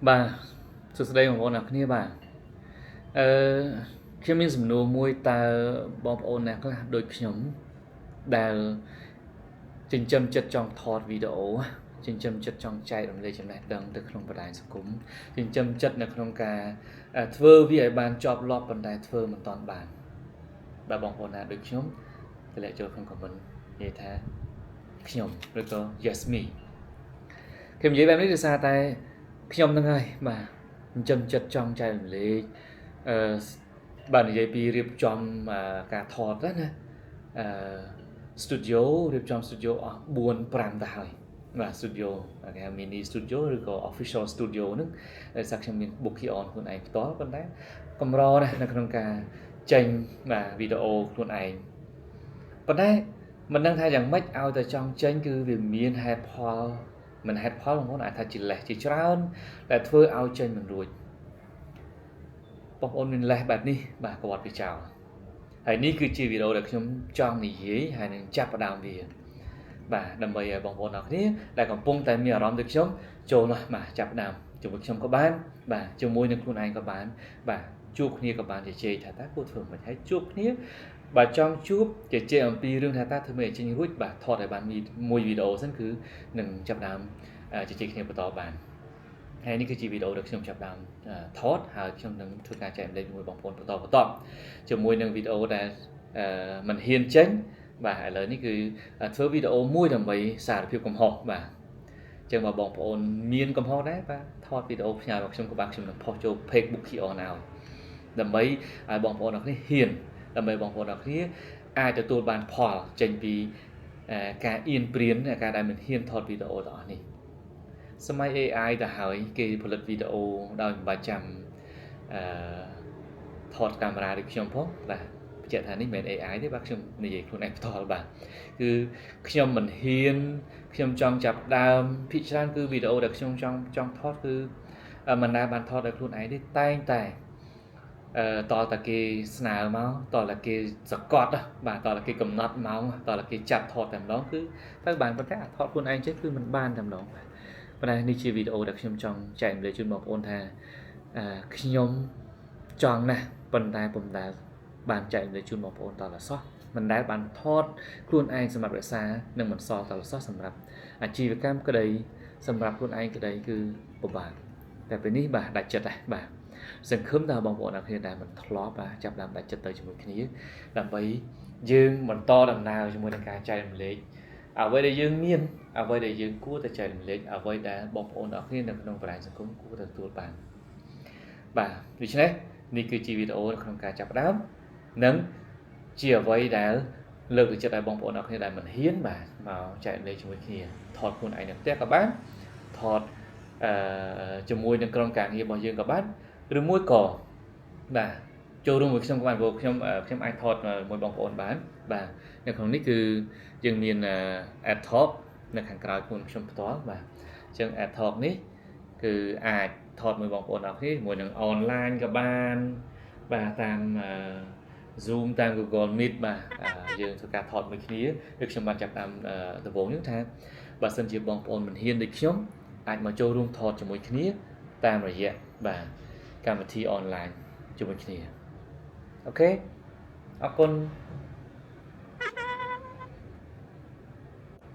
Bà, sụt đâyของបងប្អូនអ្នកគ្នាបាទខ្ញុំមានសំណួរមួយតើបងប្អូនអ្នកខ្លះដូចខ្ញុំដែលចិញ្ចឹមចិត្តចង់ថតវីដេអូចិញ្ចឹមចិត្តចង់ចែករំលែកចំណេះដឹងទៅក្នុងបណ្ដាញសង្គមចិញ្ចឹមចិត្តនៅក្នុងការធ្វើវាឲ្យបានជាប់លាប់ប៉ុន្តែធ្វើមិនតាន់បានបាទបងប្អូនណាដូចខ្ញុំតម្លែកចូលក្នុង comment និយាយថាខ្ញុំឬក៏ yes me ខ្ញុំនិយាយបែបនេះដោយសារតែខ្ញុំនឹងហើយបាទចិញ្ចឹមចិត្តចង់ចែករំលែកបាទនិយាយពីរៀបចំការថតណាstudio រៀបចំ studio អស់4 5ទៅហើយបាទ studio គេហៅ mini studio ឬក៏ official studio ហ្នឹងដោយសារខ្ញុំមាន book on ខ្លួនឯងផ្ទាល់ប៉ុន្តែកម្រណាស់នៅក្នុងការចេញបាទវីដេអូខ្លួនឯងប៉ុន្តែមិនដឹងថាយ៉ាងម៉េចឲ្យតែចង់ចេញគឺវាមានហេតុផលមិនហេតុផលបងប្អូនអាចថាជាលេសជាច្រើនដែលធ្វើឲ្យចេញមិនរួចបងប្អូនមានលេសបែបនេះបាទក៏វត្តវាចោលហើយនេះគឺជាវីដេអូដែលខ្ញុំចង់និយាយហើយនឹងចាប់ផ្ដើមវាបាទដើម្បីឲ្យបងប្អូនអរគ្នាដែលកំពុងតែមានអារម្មណ៍ដូចខ្ញុំចូលមកបាទចាប់ផ្ដើមជាមួយខ្ញុំក៏បានបាទជាមួយនឹងខ្លួនឯងក៏បានបាទជួបគ្នាក៏បានជជែកថាតើគួរធ្វើមិនហើយជួបគ្នាបើចង់ជួបជជែកអំពីរឿងថាតើធ្វើម៉េចឲ្យចេញរួចបាទថតឲ្យបានមួយវីដេអូសិនគឺនឹងចាប់ផ្ដើមជជែកគ្នាបន្តបានហើយនេះគឺជាវីដេអូដែលខ្ញុំចាប់ផ្ដើមថតហើយខ្ញុំនឹងធ្វើការចែករំលែកជាមួយបងប្អូនបន្តជាមួយនឹងវីដេអូដែលមិនហ៊ានចេញបាទឥឡូវនេះគឺធ្វើវីដេអូមួយដើម្បីសារភាពកំហុសបាទអញ្ចឹងបើបងប្អូនមានកំហុសដែរបាទថតវីដេអូផ្ញើមកខ្ញុំក៏បាទខ្ញុំនឹងផុសចូល Facebook on ឲ្យដើម្បីឲ្យបងប្អូនអរគ្នាហ៊ានដើម្បីបងប្អូនអរគ្នាអាចទទួលបានផលចេញពីការអៀនព្រៀនការដែលមិនហ៊ានថតវីដេអូទាំងអស់នេះសម័យ AI ទៅហើយគេផលិតវីដេអូដោយមិនបាច់ចាំថតកាមេរ៉ាដូចខ្ញុំផងបាទបញ្ជាក់ថានេះមិនមែន AI ទេបាទខ្ញុំនិយាយខ្លួនឯងផ្ទាល់បាទគឺខ្ញុំមិនហ៊ានខ្ញុំចង់ចាប់ដើមភាគច្រើនគឺវីដេអូដែលខ្ញុំចង់ថតគឺមិនដែលបានថតដោយខ្លួនឯងទេតែងតែតតែគេស្នើមកតតែគេសកត់បាទតតែគេកំណត់ម៉ោងតតែគេចាប់ថតតែម្ដងគឺទៅបានប៉ុន្តែថតខ្លួនឯងចេះគឺមិនបានតែម្ដងប៉ុន្តែនេះជាវីដេអូដែលខ្ញុំចង់ចែករំលែកជូនបងប្អូនថាខ្ញុំចង់ណាស់ប៉ុន្តែពុំដែលបានចែករំលែកជូនបងប្អូនតតែសោះមិនដែលបានថតខ្លួនឯងសម្រាប់រក្សានិងមិនសល់តតែសោះសម្រាប់អាជីវកម្មក្តីសម្រាប់ខ្លួនឯងក្តីគឺពិបាកតែពេលនេះបាទដាច់ចិត្តដែរបាទសង្ឃឹមថាបងប្អូនអ្នកគ្នាដែលមិនធ្លាប់ចាប់ដើមដាច់ចិត្តទៅជាមួយគ្នាដើម្បីយើងបន្តដំណើរជាមួយនឹងការចែករំលែកអ្វីដែលយើងមានអ្វីដែលយើងគួរតែចែករំលែកអ្វីដែលបងប្អូនអ្នកគ្នានៅក្នុងបណ្ដាញសង្គមគួរតែទទួលបានបាទដូច្នេះនេះគឺជាវីដេអូក្នុងការចាប់ផ្ដើមនិងជាអ្វីដែលលើកទឹកចិត្តឲ្យបងប្អូនអ្នកគ្នាដែលមិនហ៊ានបាទមកចែករំលែកជាមួយគ្នាថតខ្លួនឯងនៅផ្ទះក៏បានថតជាមួយនឹងក្រុមការងាររបស់យើងក៏បានឬមួយក៏បាទចូលរួមមួយខ្ញុំក៏បានព្រោះខ្ញុំអាចថតមួយបងប្អូនបានបាទនៅក្នុងនេះគឺយើងមាន Ad Talk នៅខាងក្រោយខ្លួនខ្ញុំផ្ទាល់បាទអញ្ចឹង Ad Talk នេះគឺអាចថតមួយបងប្អូនអរគ្នាជាមួយនឹង online ក៏បានបាទតាម Zoom តាម Google Meet បាទយើងធ្វើការថតមួយគ្នាដូចខ្ញុំបានចាប់តាមដំបូងនេះថាបើសិនជាបងប្អូនមិនហ៊ានដូចខ្ញុំអាចមកចូលរួមថតជាមួយគ្នាតាមរយៈបាទកម្មវិធី online ជាមួយគ្នាអូខេអរគុណ